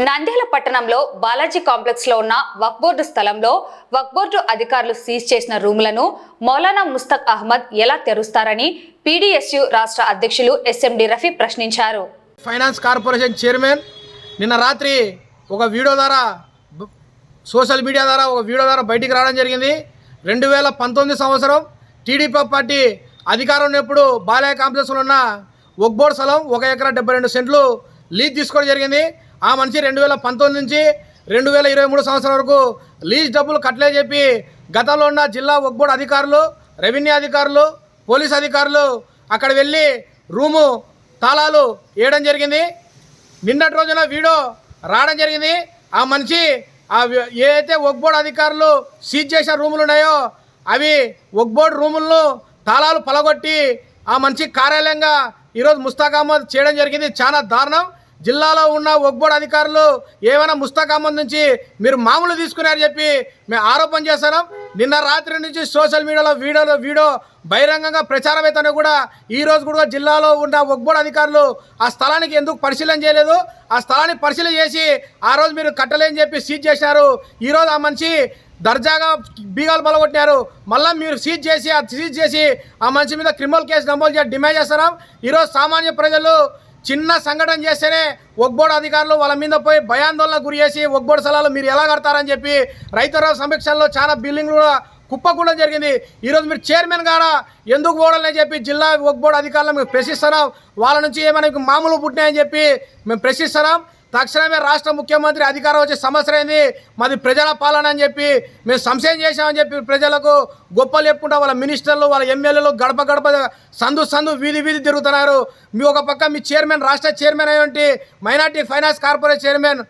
నంద్యాల పట్టణంలో బాలాజీ కాంప్లెక్స్ లో ఉన్న వక్ఫ్ బోర్డు స్థలంలో వక్ఫ్ బోర్డు అధికారులు సీజ్ చేసిన రూములను మౌలానా ముస్తక్ అహ్మద్ ఎలా తెరుస్తారని పీడీఎస్యు రాష్ట్ర అధ్యక్షులు ఎస్ఎండి రఫీ ప్రశ్నించారు. ఫైనాన్స్ కార్పొరేషన్ చైర్మన్ నిన్న రాత్రి ఒక వీడియో ద్వారా సోషల్ మీడియా ద్వారా బయటికి రావడం జరిగింది. 2019 సంవత్సరం టీడీపీ పార్టీ అధికారం ఉన్నప్పుడు బాలాజీ కాంప్లెక్స్లో ఉన్న వక్ఫ్ బోర్డు స్థలం 1 ఎకరా 72 సెంట్లు లీజ్ తీసుకోవడం జరిగింది. ఆ మనిషి 2019 నుంచి 2023 సంవత్సరం వరకు లీజ్ డబ్బులు కట్టలే చెప్పి గతంలో ఉన్న జిల్లా వక్ఫ్ బోర్డు అధికారులు, రెవెన్యూ అధికారులు, పోలీస్ అధికారులు అక్కడ వెళ్ళి రూము తాళాలు వేయడం జరిగింది. నిన్నటి రోజున వీడియో రావడం జరిగింది. ఆ మనిషి ఏదైతే వక్ఫ్ బోర్డు అధికారులు సీజ్ చేసిన రూములు ఉన్నాయో అవి వక్ఫ్ బోర్డు రూములను తాళాలు పలగొట్టి ఆ మనిషి కార్యాలయంగా ఈరోజు ముస్తాక్ అహ్మద్ చేయడం జరిగింది. చాలా దారుణం. జిల్లాలో ఉన్న వక్ఫ్ బోర్డు అధికారులు ఏమైనా ముస్తాక్ అహ్మద్ నుంచి మీరు మామూలు తీసుకున్నారని చెప్పి మేము ఆరోపణ చేస్తున్నాం. నిన్న రాత్రి నుంచి సోషల్ మీడియాలో వీడియో బహిరంగంగా ప్రచారం అయితేనే కూడా ఈరోజు కూడా జిల్లాలో ఉన్న వక్ఫ్ బోర్డు అధికారులు ఆ స్థలానికి ఎందుకు పరిశీలన చేయలేదు? ఆ స్థలాన్ని పరిశీలన చేసి ఆ రోజు మీరు కట్టలేని చెప్పి సీజ్ చేశారు. ఈరోజు ఆ మనిషి దర్జాగా బీగాలు బలగొట్టినారు. మళ్ళీ మీరు సీజ్ చేసి ఆ మనిషి మీద క్రిమినల్ కేసు నమోదు చేసి డిమాండ్ చేస్తున్నాం. ఈరోజు సామాన్య ప్రజలు చిన్న సంఘటన చేస్తేనే వక్ఫ్ బోర్డు అధికారులు వాళ్ళ మీద పోయి భయాందోళనకు గురి చేసి వక్ఫ్ బోర్డు స్థలాలు మీరు ఎలా కడతారని చెప్పి రైతుల సమీక్షల్లో చాలా బిల్డింగ్లు కూడా కుప్పకూడడం జరిగింది. ఈరోజు మీరు చైర్మన్ గారా ఎందుకు పోవాలని చెప్పి జిల్లా వక్ఫ్ బోర్డు అధికారులు మేము ప్రశ్నిస్తున్నాం. వాళ్ళ నుంచి ఏమైనా మామూలు పుట్టినాయని చెప్పి మేము ప్రశ్నిస్తున్నాం. తక్షణమే రాష్ట్ర ముఖ్యమంత్రి అధికారం వచ్చే సమస్య అయింది, మాది ప్రజల పాలన అని చెప్పి మేము సంశయం చేశామని చెప్పి ప్రజలకు గొప్పలు చెప్పుకుంటా వాళ్ళ మినిస్టర్లు, వాళ్ళ ఎమ్మెల్యేలు గడప సందు వీధి తిరుగుతున్నారు. మీ ఒక పక్క మీ చైర్మన్, రాష్ట్ర చైర్మన్ అయ్యేంటి మైనార్టీ ఫైనాన్స్ కార్పొరేషన్ చైర్మన్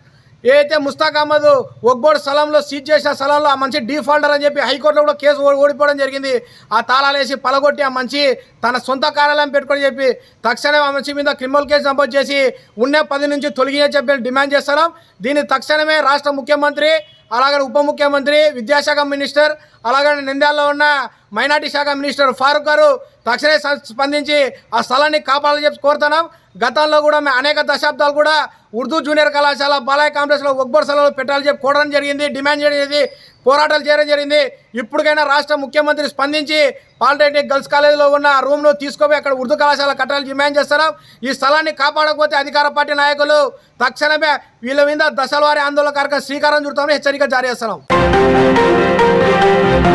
ఏదైతే ముస్తాక్ అహ్మద్ వక్ఫ్ బోర్డు స్థలంలో సీజ్ చేసిన స్థలంలో ఆ మంచి డిఫాల్టర్ అని చెప్పి హైకోర్టులో కూడా కేసు ఓడిపోవడం జరిగింది. ఆ తాళాలు వేసి పలగొట్టి ఆ మంచి తన సొంత కార్యాలయం పెట్టుకొని చెప్పి తక్షణమే ఆ మంచి మీద క్రిమినల్ కేసు నమోదు చేసి ఉన్న 10 నుంచి తొలగించే చెప్పి డిమాండ్ చేస్తున్నాం. దీన్ని తక్షణమే రాష్ట్ర ముఖ్యమంత్రి, అలాగే ఉప ముఖ్యమంత్రి, విద్యాశాఖ మినిస్టర్, అలాగే నంద్యాలలో ఉన్న మైనార్టీ శాఖ మినిస్టర్ ఫారూక్ గారు తక్షణమే స్పందించి ఆ స్థలాన్ని కాపాడాలని చెప్పి కోరుతున్నాం. గతంలో కూడా మేము అనేక దశాబ్దాలు కూడా ఉర్దూ జూనియర్ కళాశాల బాలాజీ కాంప్లెక్స్లో వక్ఫ్ బోర్డు స్థలాలు పెట్టాలని చెప్పి కోరడం జరిగింది, డిమాండ్ చేయడం జరిగింది, పోరాటాలు చేయడం జరిగింది. ఇప్పటికైనా రాష్ట్ర ముఖ్యమంత్రి స్పందించి పాలిటెక్నిక్ గర్ల్స్ కాలేజీలో ఉన్న రూమ్ను తీసుకుపోయి అక్కడ ఉర్దూ కళాశాల కట్టాలని డిమాండ్ చేస్తున్నాం. ఈ స్థలాన్ని కాపాడకపోతే అధికార పార్టీ నాయకులు తక్షణమే వీళ్ళ మీద దశల వారీ ఆందోళన కార్యక్రమం శ్రీకారం చుడతామని హెచ్చరిక జారీ చేస్తున్నాం.